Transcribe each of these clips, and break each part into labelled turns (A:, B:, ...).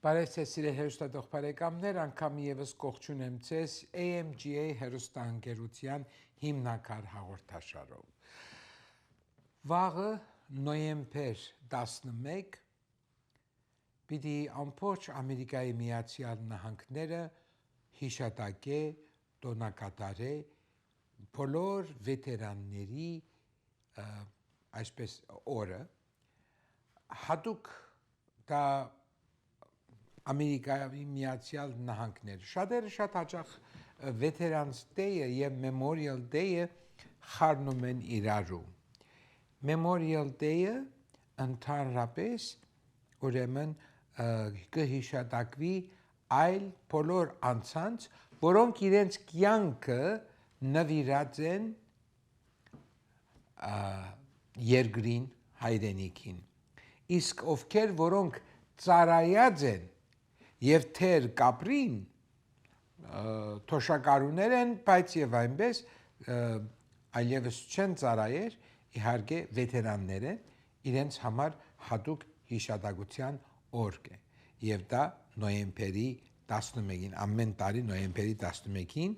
A: Բարև ձեզ սիրելի հեռուստադող բարեկամներ, անգամ եւս կողջուն եմ ձեզ AMGA հեռուստաընկերության հիմնական հաղորդաշարով։ Վաղը նոյեմբեր 11 պիտի ամբողջ Ամերիկայի Միացյալ Նահանգները հիշատակե, տոնակատարե բոլոր վետերանների այսպես օրը հատուկ դա Ամերիկայի Միացյալ Նահանգներ շատերը շատ հաճախ Veterans Day-ը եւ Memorial Day-ը խառնում են իրարու։ Memorial Day-ը ընդհանրապես ուրեմն կհիշատակվի այլ բոլոր անձանց, որոնք իրենց կյանքը նվիրած են երկրին հայրենիքին։ Իսկ ովքեր որոնք ծառայած են եւ թեր կապրին թոշակառուներ են, բայց եւ այնպես այլևս չեն ծառայեր, իհարկե վետերաններ են, իրենց համար հատուկ հիշատակության օր է եւ դա նոյեմբերի 11-ին ամեն տարի նոյեմբերի 11-ին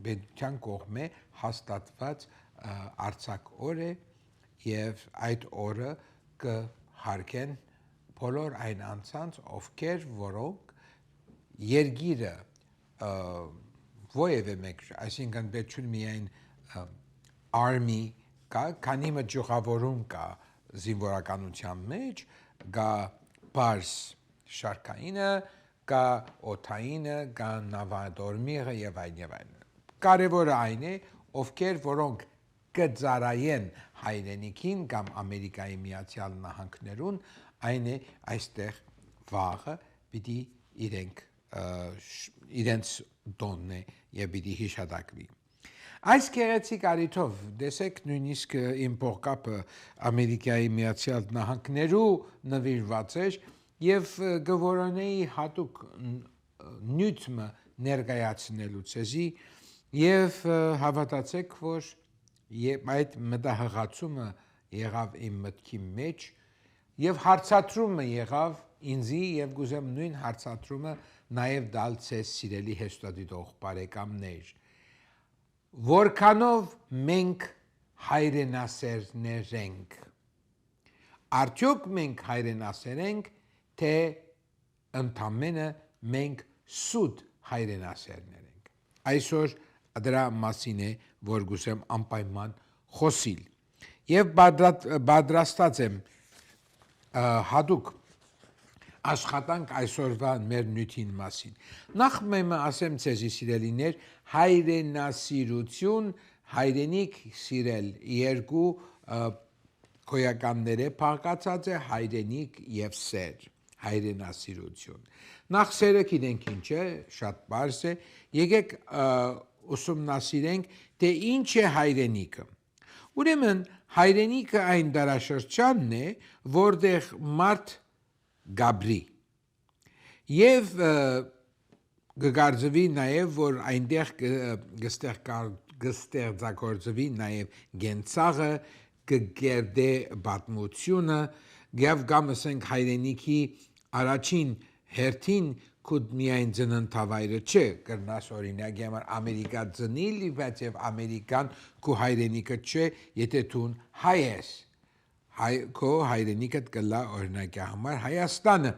A: պետության կողմէ հաստատված արձակ օր է եւ այդ օրը կհարգեն բոլոր այն անձանց, ովքեր որոնք երգիրը ովևէ մեկ, այսինքն պետք միայն army կա, քանի մը ճյուղավորում կա զինվորականության մեջ, կա բարձ շարքայինը, կա օթայինը, կա նավադորմիղը եւ այլն։ Կարևորը այն է, ովքեր որոնք կծառայեն հայրենիքին կամ Ամերիկայի Միացյալ Նահանգներուն, այն է այստեղ վաղը պիտի իրենց տոնն է եւ պիտի հիշատակվի։ Այս գեղեցիկ առիթով տեսեք նույնիսկ իմ փողկապը Ամերիկայի Միացյալ Նահանգներու նվիրված էր եւ գորոնեի հատուկ նյութը ներկայացնելու ցեզի եւ հավատացեք որ այդ մտահղացումը եղավ իմ մտքի մեջ եւ հարցատրումը եղավ ինձի եւ գուզեմ նույն հարցատրումը նաեւ դալ ցես սիրելի հեստադիտող բարեկամներ որքանով մենք հայրենասերներ ենք արդյոք մենք հայրենասեր ենք թե ընդամենը մենք սուտ հայրենասերներ ենք այսօր դրա մասին է որ գուզեմ անպայման խոսիլ եւ պատրաստած եմ հատուկ աշխատանք այսօրվա մեր նյութին մասին նախ մեմը ասեմ ցեզի սիրելիներ հայրենասիրություն հայրենիք սիրել երկու քոյականները փակացած է հայրենիք եւ սեր հայրենասիրություն նախ սերը գիտենք ինչ է շատ բարձ է եկեք ուսումնասիրենք թե ինչ է հայրենիքը ուրեմն հայրենիքը այն դարաշրջանն է որտեղ մարդ գաբրի եւ գգարձվի նաեւ որ այնտեղ գստեղծագործվի նաեւ գենցաղը կգերդե պատմությունը եւ կամ ասենք հայրենիքի առաջին հերթին կուտ միայն ծննդավայրը չէ կրնաս օրինակ համար ամերիկա ծնիլ բայց եւ ամերիկան քո հայրենիքը չէ եթե դու հայ ես քո հայրենիքդ կլա օրինակի համար Հայաստանը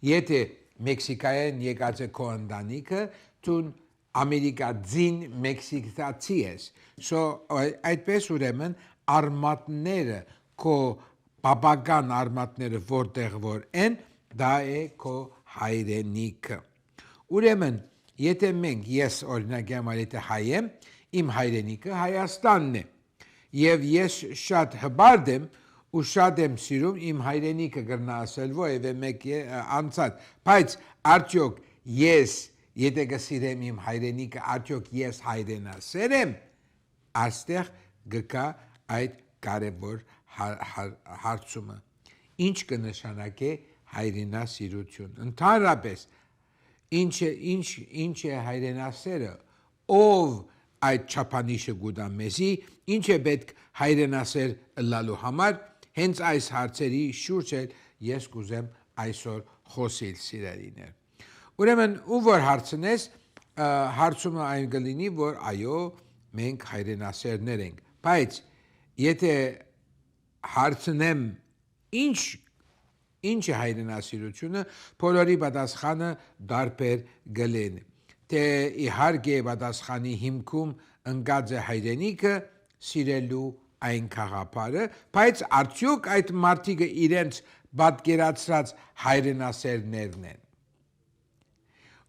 A: եթե Մեքսիկայեն եկած է քո ընտանիքը դու ամերիկացին մեքսիկացի ես այդպես ուրեմն արմատները քո բաբական արմատները որտեղ որ են դա է քո հայրենիքը ուրեմն եթե մենք ես օրինակ համար եթե հայ եմ իմ հայրենիքը Հայաստանն է եւ ես շատ հբարդ եմ ու շատ եմ սիրում իմ հայրենիքը գրնա ասել որևէ մեկ անցած բայց արդյոք ես եթե կսիրեմ իմ հայրենիքը արդյոք ես հայրենասեր եմ այստեղ գկա այդ կարևոր հարցումը ինչ կնշանակե հայրենասիրություն ընդհանրապես ինչ է հայրենասերը ով այդ չափանիշը գուտա մեզի ինչ է պետք հայրենասեր լալու համար Հենց այս հարցերի շուրջ ես կուզեմ այսօր խոսիլ սիրելիներ։ Ուրեմն ու որ հարցնես, հարցումը այն կլինի, որ այո, մենք հայրենասերներ ենք, բայց եթե հարցնեմ ինչ է հայրենասիրությունը, բոլորի պատասխանը դարբեր կլինի։ Թե իհարկե պատասխանի հիմքում ընկած է հայրենիքը սիրելու այն խաղապարը, բայց արդյոք այդ մարդիկը իրենց պատկերացրած հայրենասերներն են։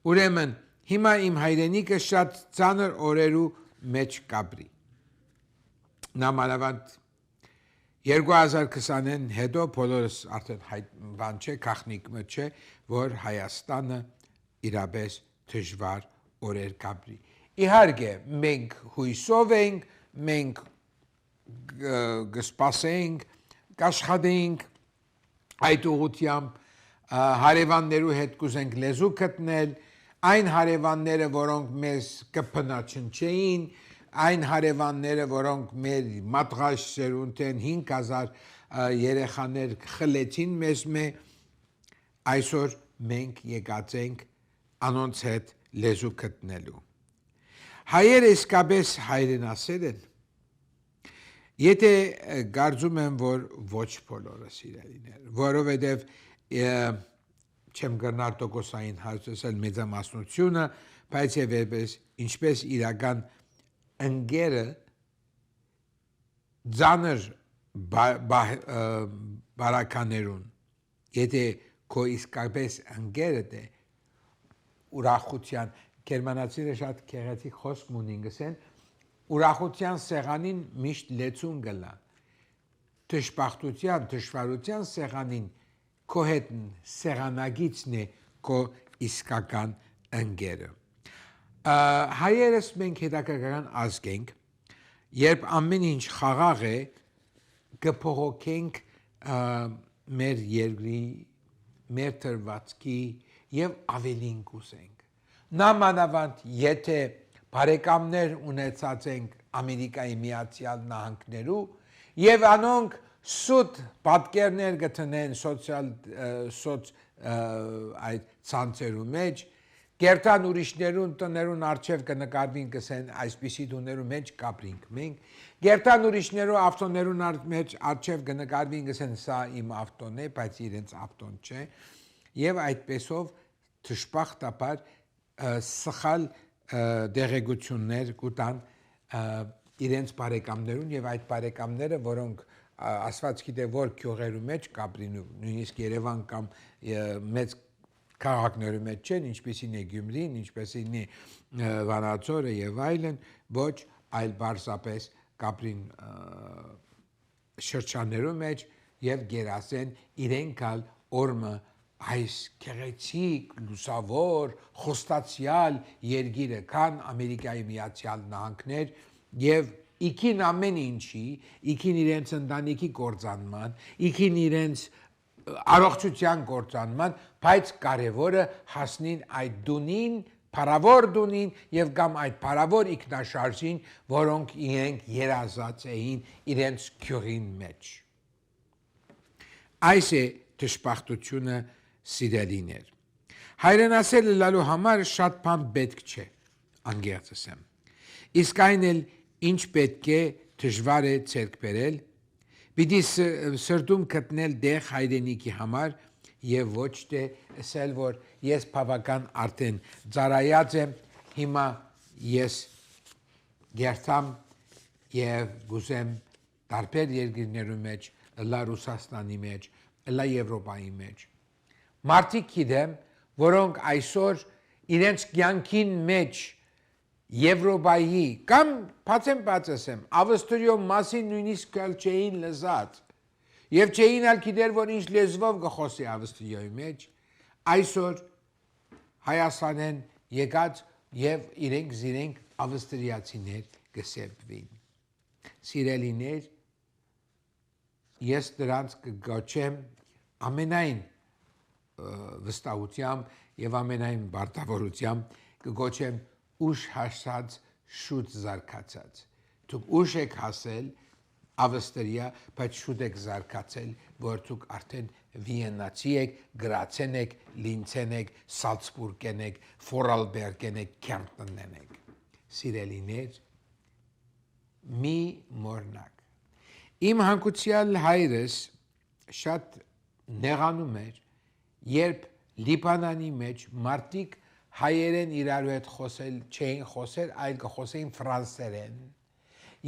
A: Ուրեմն հիմա իմ հայրենիքը շատ ծանր օրերու մեջ կապրի։ Նամանավանդ 2020-ին հետո բոլորս արդեն բան չէ, գաղտնիքը չէ, որ Հայաստանը իրապես դժվար օրեր կապրի։ Իհարկե մենք հույսով ենք, մենք կսպասենք, կաշխատենք այդ ուղղությամբ հարևաններու հետ կուզենք լեզու գտնել, այն հարևանները, որոնք մեզ կփնաչնչեին, այն հարևանները, որոնք մեր մատղաշ սերունդեն 5000 երեխաներ խլեցին մեզ այսօր մենք եկած ենք անոնց հետ լեզու գտնելու։ Հայերը իսկապես հայրենասեր են։ Եթե կարծում եմ, որ ոչ բոլորը սիրելիներ, որովհետև չեմ կրնար տոկոսային հարցել մեծամասնությունը, բայց եւ ինչպես իրական ընկերը ծանր բարականերուն, եթե քո իսկապես ընկերդ է ուրախության, գերմանացիները շատ գեղեցիկ խոսք ունին գսեն, ուրախության սեղանին միշտ լեցուն գլա, դժբախտության, դժվարության սեղանին քո հետ սեղանագիցն է քո իսկական ընկերը։ Հայերս մենք հետաքրքրական ազգ ենք, երբ ամեն ինչ խաղաղ է, կփողոքենք մեր երկրի, մեր դրվածքի եւ ավելին կուզենք։ Նամանավանդ եթե բարեկամներ ունեցած ենք Ամերիկայի Միացյալ Նահանգներու եւ անոնք սուտ պատկերներ գտնեն այդ ցանցերու մեջ, Գերտան ուրիշներուն տներուն արջև կնկարվին կսեն այսպիսի տուներու մեջ կապրինք մենք, Գերտան ուրիշներու ավտոներուն մեջ արջև կնկարվին կսեն սա իմ ավտոն է, բայց իրենց ավտոն չէ, եւ այդպեսով դժբախտաբար սխալ դեղեցություններ կուտան իրենց բարեկամներուն եւ այդ բարեկամները, որոնք ասված գիտե որ քյողերու մեջ կապրին, նույնիսկ Երևան կամ մեծ քաղաքներու մեջ չեն, ինչպեսին է Գյումրին, ինչպեսին է Վանաձորը եւ այլն, ոչ այլ բարձրապես կապրին շրջաններու մեջ եւ գերասեն իրենքալ օրմը այս քեղեցիկ, լուսավոր, խոստացյալ երկիրը կան Ամերիկայի Միացյալ Նահանգներ եւ իքին ամեն ինչի, իքին իրենց ընտանիքի կործանման, իքին իրենց առողջության կործանման, բայց կարևորը հասնին այդ դունին, փարավոր դունին եւ կամ այդ փարավոր ինքնաշարժին, որոնք իրենք երազած էին իրենց քյուրին մեջ։ Այս է դժբախտությունը սիրելիներ։ Հայրենասեր լալու համար շատ բան պետք չէ, անգերց ասեմ։ Իսկ այն էլ ինչ պետք է դժվար է ցերկ բերել, պիտի սրտում գտնել դեղ հայրենիքի համար եւ ոչ թե ասել որ ես բավական արդեն ծառայած եմ, հիմա ես գերտամ եւ գուզեմ տարբեր երկրներու մեջ, լա Ռուսաստանի մեջ, լա Եվրոպայի մեջ։ Մարդիկ գիտեմ, որոնք այսօր իրենց կյանքին մեջ Եվրոպայի կամ բացեմ բացեմ Ավստրիո մասին նույնիսկ չէին լսած եւ չէին ալ գիտեր որ ինչ լեզվով կխոսի Ավստրիոյի մեջ այսօր Հայաստանեն եկած եւ իրենք ավստրիացիներ կսեպվին սիրելիներ ես դրանց կգոչեմ ամենայն վստահությամբ եւ ամենայն բարդավորությամբ կգոչեմ ուշ հասած շուտ զարգացած դուք ուշ եք հասել Ավստրիա, բայց շուտ եք զարգացել, որ դուք արդեն վիեննացի եք, գրացեն եք, լինցեն եք, Սալցբուրգեն եք, Ֆորալբերգեն եք, Քեմպտոնեն եք։ Սիրելիներ, մի մոռնաք։ Իմ հանգուցյալ հայրս շատ նեղանում էր, երբ Լիբանանի մեջ մարդիկ հայերեն իրար հետ խոսել չէին խոսել, այլ կխոսեին ֆրանսերեն։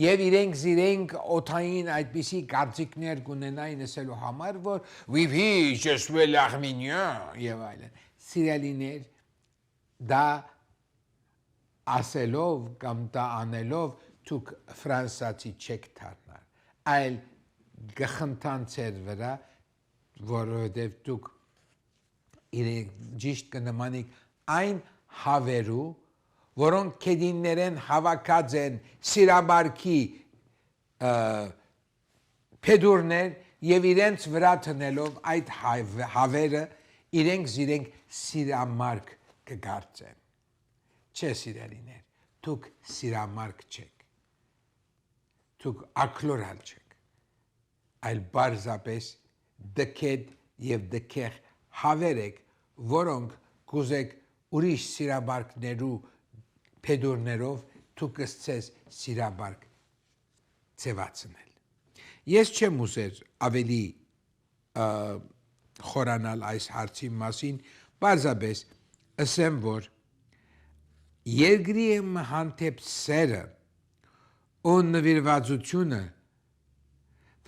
A: Եվ իրենք օթային այդպիսի կարծիքներ կունենային ասելու համար, որ «Oui, je suis l'arménien» եւ այլն։ Սիրելիներ, դա ասելով կամ դա անելով դուք ֆրանսացի չեք դառնալ, այլ գխնդան ծեր վրա, որովհետև դուք ճիշտ կնմանիք այն հավերու, որոնք կեդիններեն հավաքած են սիրաբարքի փեդուրներ եւ իրենց վրա տնելով այդ հավերը իրենք սիրամարգ կգործեն։ Չէ սիրելիներ, դուք սիրամարգ չեք, դուք ակլորալ չեք, այլ բարձապես դքեդ եւ դքեղ հավեր եք, որոնք կուզեք ուրիշ սիրաբարկներու փեդուրներով դուք կսցես սիրաբարկ ծևացնել։ Ես չեմ ուզեր ավելի խորանալ այս հարցի մասին, բարձրապես ասեմ, որ երկրի հանդեպ սերը ու նվիրվածությունը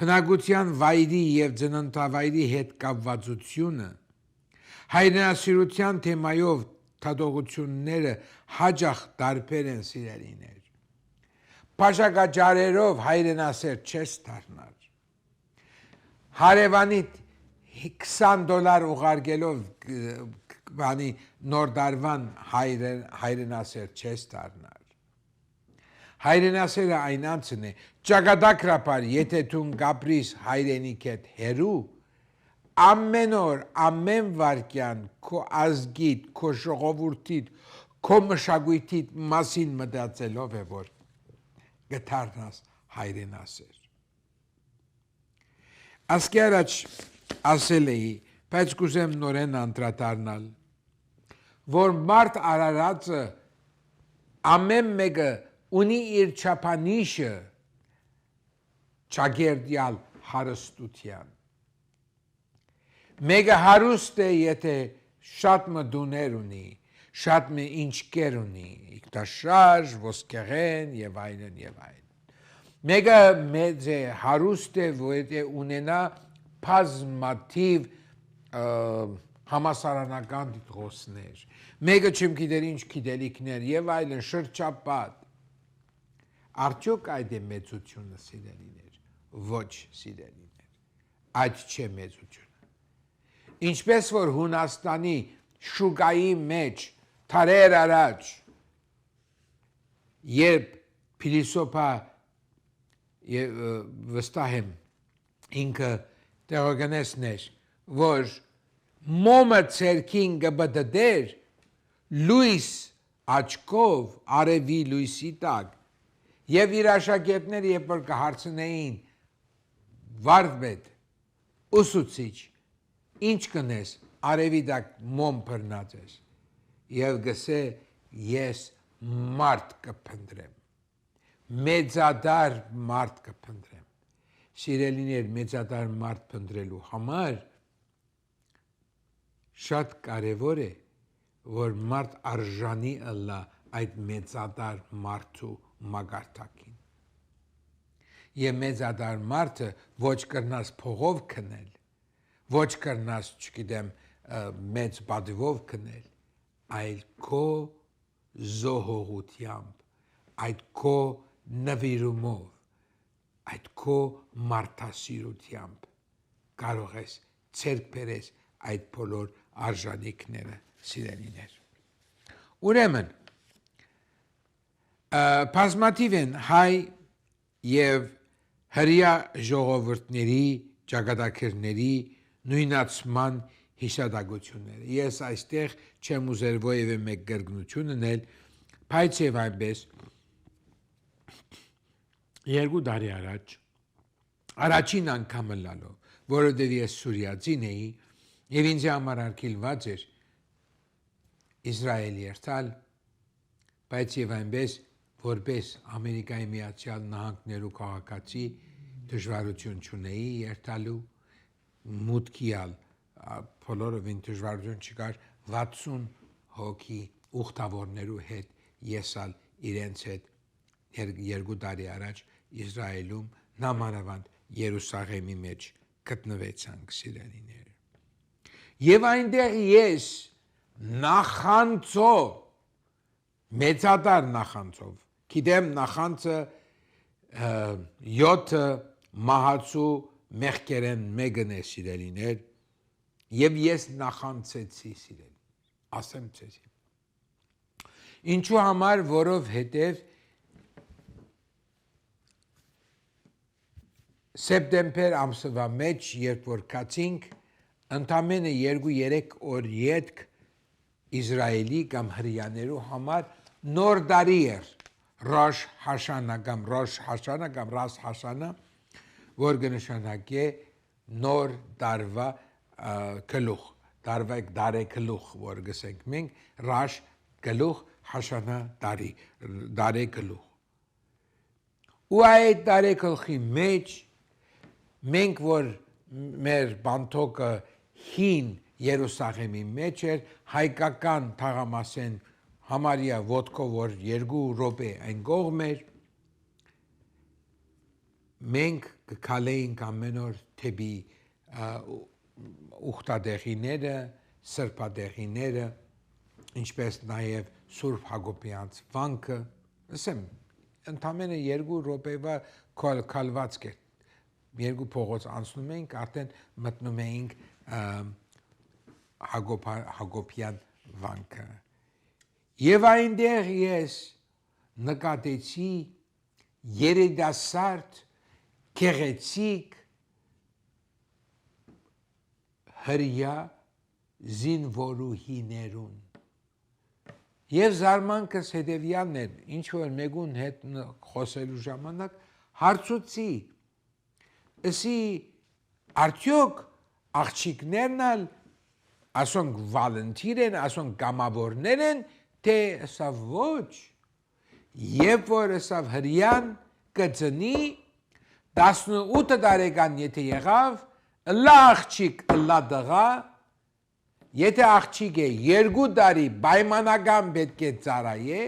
A: բնակության վայրի եւ ծննդավայրի հետ կապվածությունը հայրենասիրության թեմայով թադողությունները հաջող տարբեր են սիրելիներ։ Փաշակաճարերով հայրենասեր չես դառնալ։ Հարևանիդ $20 ուղարկելով բանի նոր դարվան հայրենասեր չես դառնալ։ Հայրենասերը այն անցն է, ճակատագրապար, եթե դու գապրիս հայրենիք հետ հերու, ամեն օր, ամեն վարքյան քո ազգիդ, քո ժողովուրդիդ, քո մշակույթիդ մասին մտածելով է, որ գտարնաս հայրենասեր։ Ասկի առաջ ասել էի, բայց կուզեմ նորեն անդրադառնալ, որ մարդ արարածը ամեն մեկը ունի իր չափանիշը ճագերդյալ հարստության։ Մեկը հարուստ է, եթե շատ մդուներ ունի, շատ մը ինչկեր ունի, իգտաշարժ, ոսկեղեն եւ այլն եւ այլն։ Մեկը մեծ է, հարուստ է, որեթե ունենա բազմաթիվ համասարանական դիտողներ, մեկը չեմ գիտեր ինչ գիտելիքներ եւ այլն շրջապատ։ Արդյոք այդ է մեծությունը սիրելիներ, ոչ սիրելիներ, այդ չէ մեծությունը։ Ինչպես որ Հունաստանի շուկայի մեջ թարեր առաջ, երբ փիլիսոփա վստահ եմ ինքը տեղականեցներ, որ մոմը ցերքին գբդդեր լույս աչքով արևի լույսի տակ եւ իր աշակերտները երբ որ կհարցնեին վարդպետ ուսուցիչ ինչ կնես արևի տակ մոմ բռնած ես եւ գսե ես մարդ կփնտրեմ մեծադար մարդ կփնտրեմ սիրելիներ մեծադար մարդ փնտրելու համար շատ կարևոր է որ մարդ արժանի ըլլա այդ մեծադար մարդու մագարտակին եւ մեծադար մարդը ոչ կրնաս փողով քնել ոչ կրնաս չգիտեմ մեծ բադվով քնել այլ քո զոհողությամբ այդ քո նվիրումով այդ քո մարդասիրությամբ կարող ես ցերկ բերես այդ բոլոր արժանինքները սիրելիներ ուրեմն բազմաթիվ են հայ եւ հրյա ժողովուրդների ճակատագրների նույնացման հիշադակությունները ես այստեղ չեմ ուզեր ովևէ մեկ գրգնություն ունել բայց եւ այնպես երկու տարի առաջ Առաջին անգամը լալով, որովհետև ես սուրիացին էի, եւ ինձ համար արգելված էր Իսրայել երթալ, բայց եւ այնպես որպես Ամերիկայի Միացյալ Նահանգներու քաղաքացի դժվարություն չունեի երթալու մուտքիալ բոլորովին դժվարություն չկար 60 հոգի ուխտավորներու հետ եսալ իրենց հետ երկու տարի առաջ Իսրայելում նամանավանդ Երուսաղեմի մեջ գտնվեցանք սիրելիներ եւ այնտեղ ես նախանցով մեծադար նախանցով գիտեմ նախանցը 7 մահացու մեղքերեն մեկն է սիրելիներ եւ ես նախանցեցի սիրելի ասեմ ցեզ ինչու համար որովհետեւ սեպտեմբեր ամսվա մեջ երբ որ կացինք ընդամենը 2-3 օր յետք Իսրայելի կամ հրյաներու համար նոր տարի էր Ռոշ Հաշանա կամ Ռոշ Հաշանա կամ Ռաս Հաշանա որ կնշանակե նոր տարվա գլուխ տարվա դարե գլուխ որ գսենք մենք Ռաշ գլուխ Հաշանա դարե գլուխ ու այդ դարե գլխի մեջ մենք որ մեր բանտոկը հին Երուսաղեմի մեջ էր հայկական թաղամասեն համարյա ոտքով որ 2 րոպե այն կողմ էր մենք կքալեինք ամեն օր թեպի ուխտադեղիները սրբադեղիները ինչպես նաև Սուրբ Հակոբյանց վանքը ասեմ ընդամենը 2 րոպեվա քալված էր 2 փողոց անցնում էինք արդեն մտնում էինք Հակոբյան վանքը եւ այնտեղ ես նկատեցի երիտասարդ գեղեցիկ հրյա զինվորուհիներուն եւ զարմանքս հետեւյալն էր ինչ որ մեկուն հետ խոսելու ժամանակ հարցուցի ասի արդյոք աղջիկներն ալ ասոնք վալենտիր են, ասոնք գամավորներ են, թե ասա ոչ, երբ որ ասավ հրյան կծնի, 18 տարեկան եթե եղավ, ըլլա աղջիկ, ըլլա դղա, եթե աղջիկ է 2 տարի պայմանական պետք է ծառայե,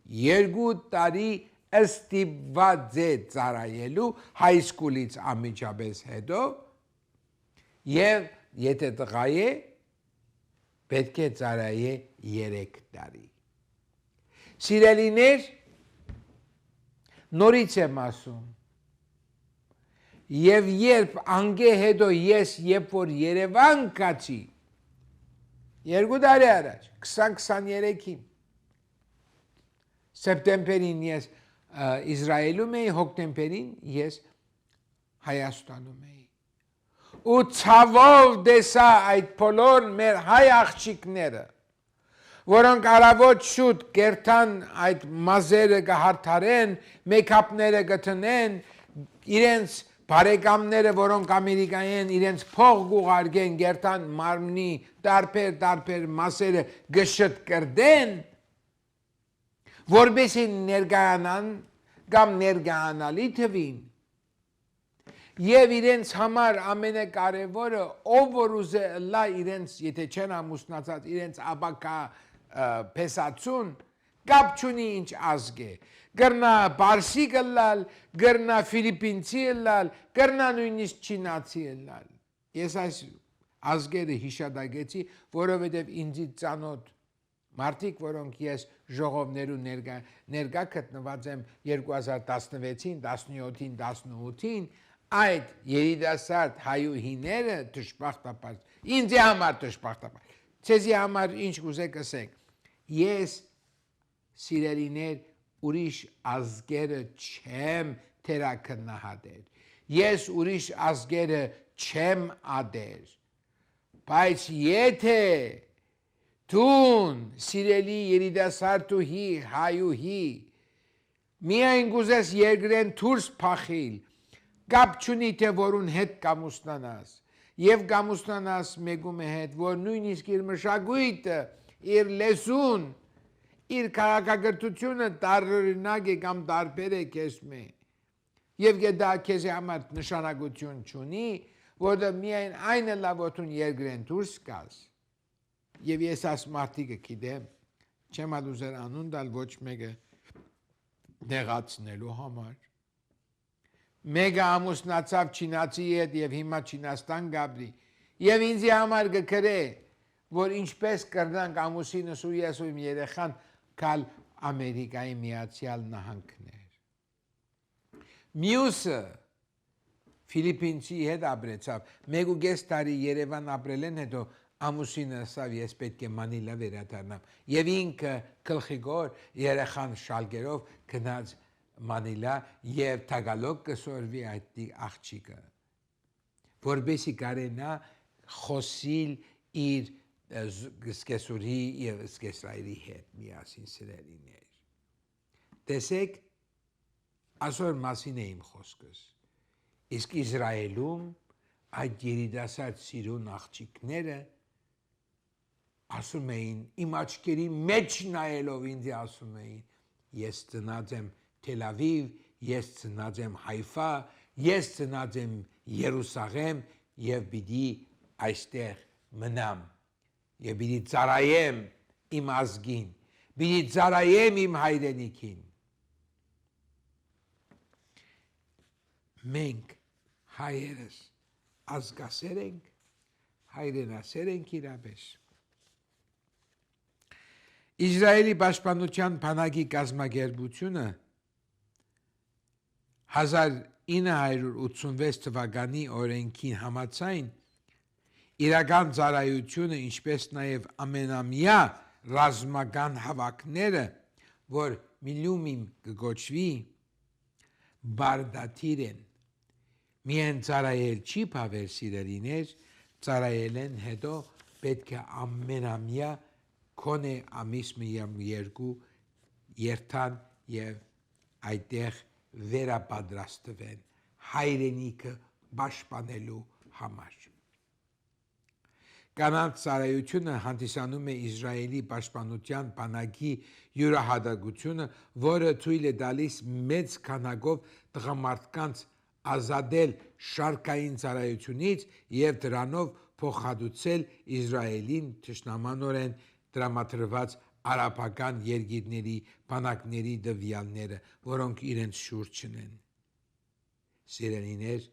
A: 2 տարի ստիպված է ծառայելու հայսկուլից ամիջապես հետո, եւ եթե տղա է, պետք է ծառայե 3 տարի։ Սիրելիներ, նորից եմ ասում, եւ երբ անգե հետո ես երբ որ Երևան կացի, 2 տարի առաջ, 2023-ին, սեպտեմբերին ես Իսրայելում էի, հոկտեմբերին ես Հայաստանում էի։ Ու ցավով դեսա այդ բոլոր մեր հայ աղջիկները, որոնք առավոտ շուտ կերտան այդ մազերը կհարթարեն, մեյքափները կտնեն, իրենց բարեկամները, որոնք Ամերիկայի են, իրենց փող կուղարկեն, կերտան մարմնի տարբեր մասերը գշտ կրդեն, որպեսզի ներկայանան կամ ներկայանալի թվին, եւ իրենց համար ամենակարևորը ով որ ուզե լա իրենց եթե չեն ամուսնացած իրենց աբակա փեսացուն կապ չունի ինչ ազգ է գրնա բարսի գլալ գրնա ֆիլիպինցի լալ գրնա նույնիսկ չինացի լալ ես այս ազգերը հիշադակեցի որովհետեւ ինձ ծանոթ մարդիկ որոնք ես ժողովներու ներկա գտնված եմ 2016-ին 17-ին 18-ին այդ երիտասարդ հայուհիները դժբախտաբար ինձ համար դժբախտաբար ցեզի համար ինչ կուզեք ասեք ես սիրելիներ ուրիշ ազգերը չեմ թերակնահատել ես ուրիշ ազգերը չեմ ադել բայց եթե դուն սիրելի երիտասարդուհի հայուհի միայն գուզես երկրեն դուրս փախիլ Կապ չունի թե որուն հետ կամուսնանաս եւ կամուսնանաս մեկում հետ որ նույնիսկ իր մշակույթը իր լեզուն իր քաղաքակրթությունը տարօրինակ է կամ տարբեր է քեզ մե եւ դա քեզ համար նշանակություն չունի որը միայն այն է լավոթուն երկրեն դուրս գաս եւ ես աս մարդիկը գիտեմ չեմ ալուզեր անուն դալ ոչ մեկը դեղացնելու համար Մեկը ամուսնացավ չինացի հետ եւ հիմա Չինաստան գաբրի եւ ինձի համար գկրե որ ինչպես կրնանք ամուսինս ու ես ու իմ երեխան կալ Ամերիկայի Միացյալ Նահանգներ Մյուսը Ֆիլիպինցի հետ ապրեցավ 1.5 տարի Երևան ապրել են հետո ամուսինը ասավ ես պետք է Մանիլա վերադառնամ եւ ինքը գլխիգոր երեխան շալգերով գնաց Մանիլա եւ Թագալոգ կսորվի այդ աղջիկը որբեսի կարենա խոսիլ իր սկեսուրի եւ սկեսրայրի հետ միասին սրելիներ տեսեք այսօր մասին է իմ խոսքս իսկ Իսրայելում այդ երիտասարդ սիրուն աղջիկները ասում էին իմ աչքերի մեջ նայելով ինձ ասում էին ես ծնած եմ Թել Ավիվ, ես ծնած եմ Հայֆա, ես ծնած եմ Երուսաղեմ եւ պիտի այստեղ մնամ եւ պիտի ծառայեմ իմ ազգին, պիտի ծառայեմ իմ հայրենիքին Մենք հայերս ազգասեր ենք, հայրենասեր ենք իրապես Իսրայելի պաշտպանության բանակի կազմակերպությունը 1986 թվականի օրենքին համաձայն իրական ծառայությունը ինչպես նաև ամենամյա ռազմական հավաքները, որ միլումին կգոչվի, բարդաթիր են։ Միայն ծառայել չի բավեր սիրելիներ, ծառայել են հետո պետք է ամենամյա քոնե ամիս միամ երկու երթան եւ այդտեղ վերապատրաստվեն հայրենիքը պաշտպանելու համար։ Կանանց ծառայությունը հանդիսանում է Իսրայելի պաշտպանության բանակի յուրահատկությունը, որը թույլ է տալիս մեծ քանակով տղամարդկանց ազատել շարքային ծառայությունից եւ դրանով փոխհատուցել Իսրայելին թշնամանորեն տրամադրված արաբական երկիրների բանակների դվյալները, որոնք իրենց շուրջն են։ Սիրելիներ,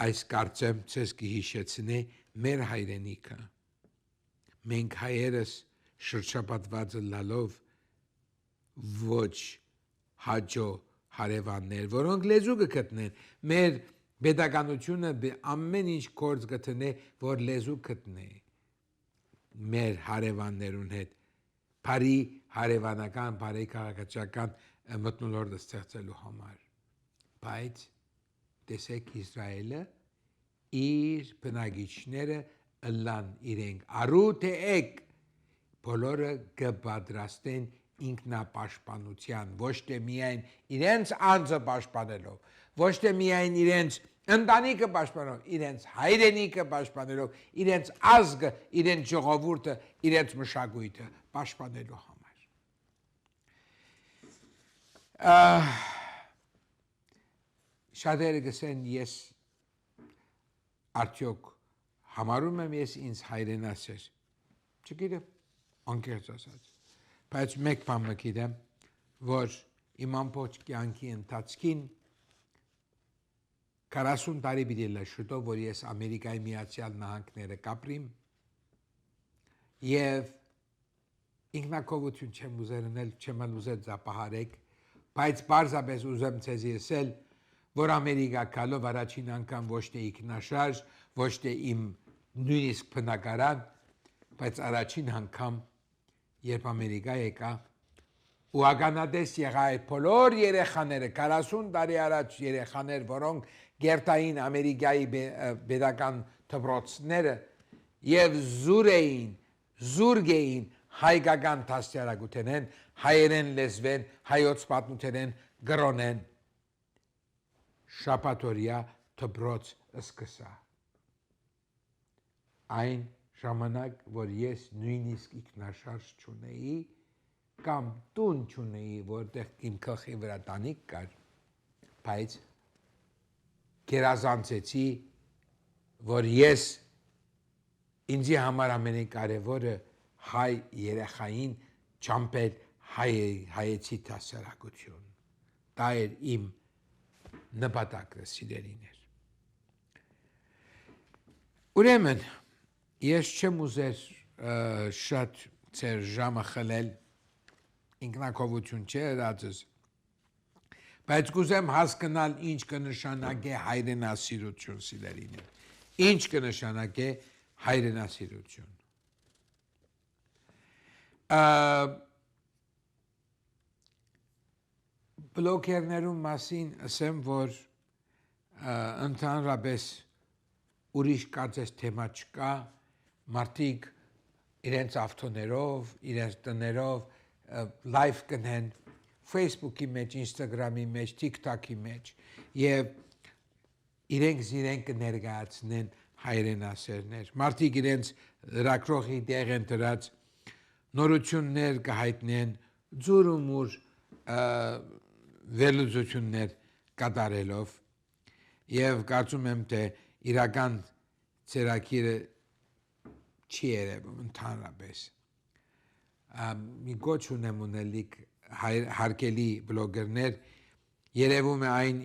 A: այս կարծեմ ցես կհիշեցնե մեր հայրենիքը։ Մենք հայերս շրջապատված լալով ոչ հաջո հարևաններ, որոնք լեզու կգտնեն, մեր պետականությունը ամեն ինչ գործ կտնե, որ լեզու գտնե մեր հարևաններուն հետ բարի հարևանական, բարի քաղաքացիական մթնոլորտ ստեղծելու համար։ Բայց տեսեք Իսրայելը իր բնակիչները ըլլան իրենք առուտ եք բոլորը կպատրաստեն ինքնապաշտպանության, ոչ թե միայն իրենց անձը պաշտպանելով, ոչ թե միայն իրենց ընտանիքը պաշտպանելով, իրենց հայրենիքը պաշտպանելով, իրենց ազգը, իրենց ժողովուրդը, իրենց մշակույթը պաշտպանելու համար։ Շատերը գսեն ես արդյոք համարում եմ ես ինձ հայրենասեր։ Չգիտեմ, անկեղծ ասած։ Բայց մեկ բան գիտեմ, որ իմ ամբողջ կյանքի ընթացքին 40 տարի պիտի շուտով, որ ես Ամերիկայի Միացյալ Նահանգները կապրիմ եւ ինքնակողություն չեմ ուզերնել, չեմ ուզել զապահարեք, բայց պարզապես ուզեմ ցեզ ասել, որ Ամերիկա գալով առաջին անգամ ոչ թե ինքնաշարժ, ոչ թե իմ նույնիսկ բնակարան, բայց առաջին անգամ երբ Ամերիկա եկա ու ականատես եղա այդ բոլոր երեխաները 40 տարի առաջ երեխաներ, որոնք գերտային Ամերիկայի պետական դպրոցները եւ զուրգ էին հայկական դաստիարակութենեն, հայերեն լեզվեն, հայոց պատմութենեն, գրոնեն շաբաթօրյա դպրոց սկսա։ Այն ժամանակ, որ ես նույնիսկ ինքնաշարժ չունեի, կամ տուն չունեի, որտեղ իմ գլխի վրա տանիք կար, բայց գերազանցեցի, որ ես ինձի համար ամենակարևորը հայ երեխային ճամփել հայեցի հասարակություն։ Դա էր իմ նպատակը, սիրելիներ։ Ուրեմն ես չեմ ուզեր շատ ծեր ժամը խլել, ինքնակովություն չէ հրածս, բայց կուզեմ հասկանալ ինչ կնշանակե հայրենասիրություն, սիրելիներ, ինչ կնշանակե հայրենասիրություն։ Բլոգերներում մասին ասեմ, որ ընդհանրապես ուրիշ կարծես թեմա չկա, մարդիկ իրենց ավտոներով, իրենց տներով լայվ կնեն Facebook-ի մեջ, Instagram-ի մեջ, TikTok-ի մեջ եւ իրենք կներկայացնեն հայրենասերներ։ Մարդիկ իրենց լրագրողի տեղ են դրած նորություններ կհայտնեն, ձուրումուր վերլուծություններ կատարելով եւ կարծում եմ թե իրական ծրագիրը չի երևում ընդհանրապես։ Մի գոչ ունեմ ունելիք հարկելի բլոգերներ, երևում է այն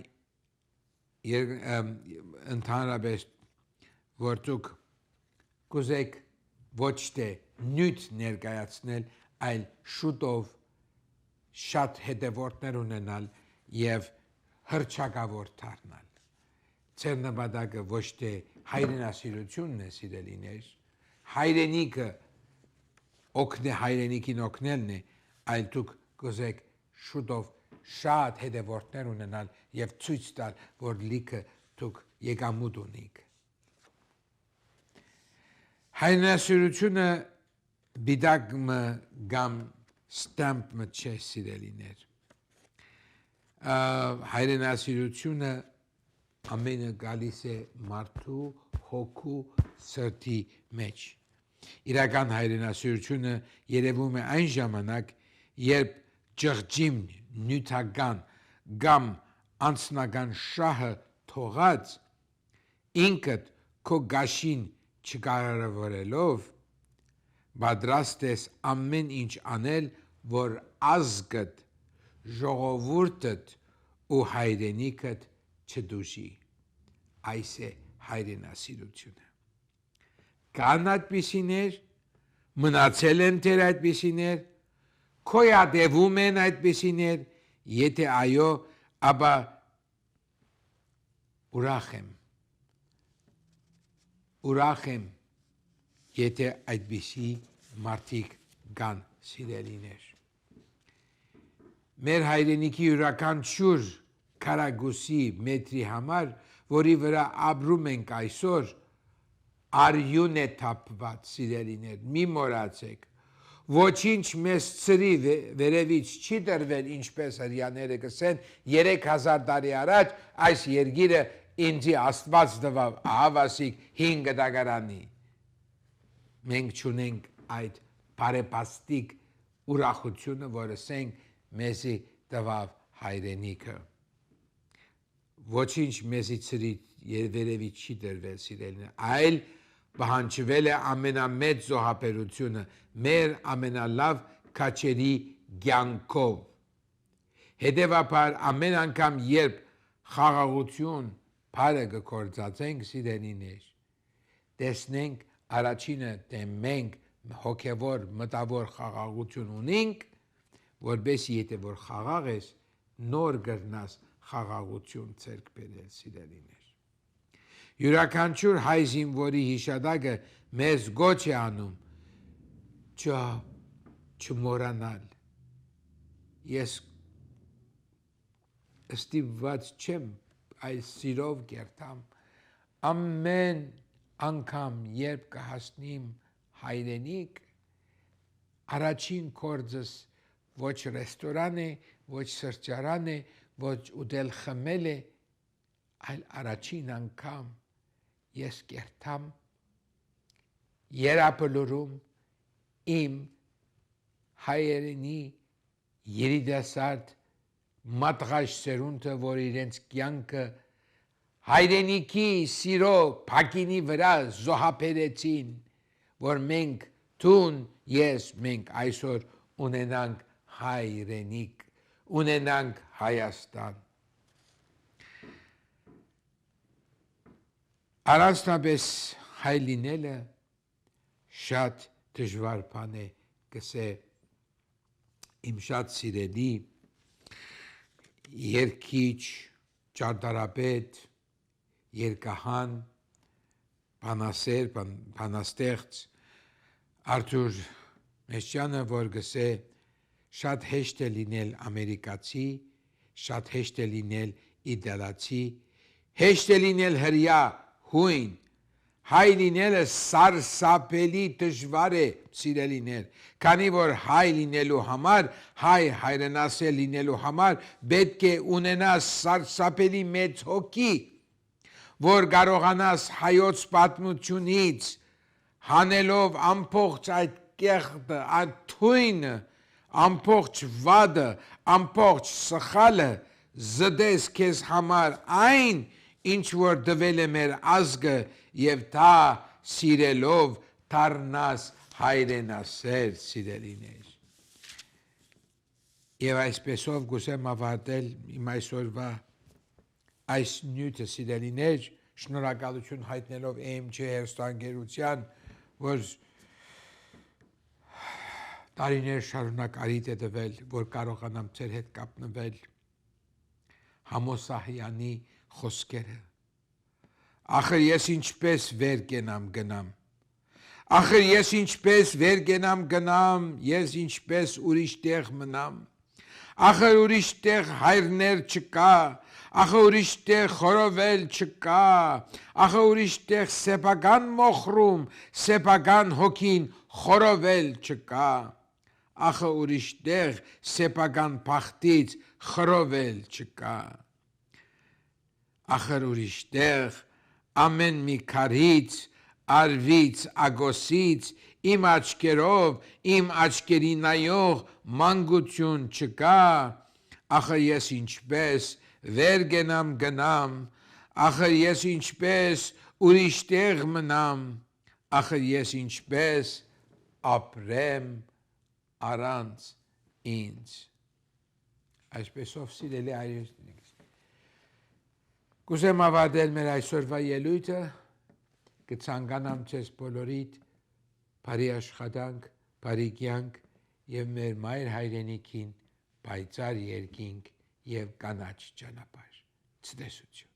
A: ընդհանրապես որ դուք կուզեք ոչ թե նյութ ներկայացնել, այլ շուտով շատ հետևորդներ ունենալ եւ հռչակավոր դառնալ։ Ձեր նպատակը ոչ թե հայրենասիրությունն է, սիրելիներ, հայրենիքին օգնելն է, այլ դուք կուզեք շուտով շատ հետևորդներ ունենալ եւ ցույց տալ, որ լիքը դուք եկամուտ ունիք։ Հայրենասիրությունը բիդակը կամ ստամպը չէ, սիրելիներ։ Հայրենասիրությունը ամենը գալիս է մարդու հոգու սրտի մեջ։ Իրական հայրենասիրությունը երևում է այն ժամանակ, երբ ջղջիմն, նյութական կամ անձնական շահը թողած ինքդ քո գաշին չկառավարելով պատրաստ ես ամեն ինչ անել, որ ազգդ, ժողովուրդդ ու հայրենիքդ չդուժի։ Այս է հայրենասիրությունը։ Կան այդպիսիներ, մնացել են դեռ այդպիսիներ, քոյադևում են այդպիսիներ, եթե այո, ապա ուրախ եմ, եթե այդպիսի մարդիկ կան, սիրելիներ։ Մեր հայրենիքի յուրաքանչյուր քառակուսի մետրի համար, որի վրա ապրում ենք այսօր, արյուն է թափված, սիրելիներ, մի մոռացեք։ Ոչինչ մեզ ծրի վերևից չի տրվել, ինչպես հրյաները կսեն 3000 տարի առաջ այս երկիրը ինձի Աստված տվավ, ավասիկ 5 դագարանի։ Մենք չունենք այդ բարեպաստիկ ուրախությունը, որ ասենք մեզի տվավ հայրենիքը։ Ոչինչ մեզի ծրի վերևից չի տրվել, սիրելիներ, այլ պահանջվել է ամենամեծ զոհաբերությունը մեր ամենալավ քաչերի կյանքով։ Հետևաբար ամեն անգամ երբ խաղաղություն բարը կգործածենք, սիրելիներ, տեսնենք առաջինը թե մենք հոգևոր մտավոր խաղաղություն ունենք, որբեսի եթե որ խաղաղ ես, նոր գրնաս խաղաղություն ցերկ բերել, սիրելիներ։ Յուրաքանչյուր հայ զինվորի հիշադակը մեզ գոչ է անում չմոռանալ։ Ես ստիպված չեմ այս սիրով կերտամ ամեն անգամ երբ կհասնիմ հայրենիք, առաջին գործս ոչ ռեստորան է, ոչ սրճարան է, ոչ ուտել խմել է, այլ առաջին անգամ ես կերտամ երապլուրում իմ հայերենի երիտասարդ մատղաշ սերունդը, որ իրենց կյանքը հայրենիքի սիրո փակինի վրա զոհաբերեցին, որ մենք տուն մենք այսօր ունենանք հայրենիք, ունենանք Հայաստան։ Առանցնապես հայ լինելը շատ դժվար բան է, գսե իմ շատ սիրելի երգիչ, ճարտարապետ, երգահան, բանասեր, բանաստեղծ Արթուր Մեշյանը, որ գսե շատ հեշտ է լինել ամերիկացի, շատ հեշտ է լինել իտալացի, հեշտ է լինել հրյա հույն, հայ լինելը սարսափելի դժվար է, սիրելիներ, քանի որ հայ լինելու համար, հայրենասեր լինելու համար պետք է ունենաս սարսափելի մեծ հոգի, որ կարողանաս հայոց պատմությունից հանելով ամբողջ այդ կեղտը, այդ թույնը, ամբողջ վադը, ամբողջ սխալը, զդես քեզ համար այն, ինչ որ դվել է մեր ազգը եւ դա սիրելով դառնաս հայրենասեր, սիրելիներ։ Եվ այսպեսով գուցեմ ավարտել իմ այսօրվա այս նյութը, սիրելիներ, շնորհակալություն հայտնելով AMG հեռուստաընկերության, որ տարիներ շարունակ արիտ է տվել, որ կարողանամ ձեր հետ կապնվել Համոսահյանի խոսքերը։ Ախր ես ինչպես վեր գնամ, ախր ես ինչպես վեր գնամ, ես ինչպես ուրիշ տեղ մնամ, ախր ուրիշ տեղ հայրներ չկա, ախր ուրիշ տեղ խորովել չկա, ախր ուրիշ տեղ սեփական մոխրում, սեփական հոգին խորովել չկա, ախր ուրիշ տեղ սեփական բախտից խրովել չկա, ախր ուրիշ տեղ ամեն մի քարից, արվից, ագոսից, իմ աչքերով, իմ աչքերի նայող մանկություն չկա, ախր ես ինչպես վեր գնամ, ախր ես ինչպես ուրիշ տեղ մնամ, ախր ես ինչպես ապրեմ առանց ինձ։ Այսպեսով սիրելի այրեստներ, կուզեմ ավարտել մեր այսօրվա ելույթը, կցանկանամ ձեզ բոլորիդ բարի աշխատանք, բարի կյանք եւ մեր մայր հայրենիքին պայծառ երկինք եւ կանաչ ճանապարհ։ Ցտեսություն։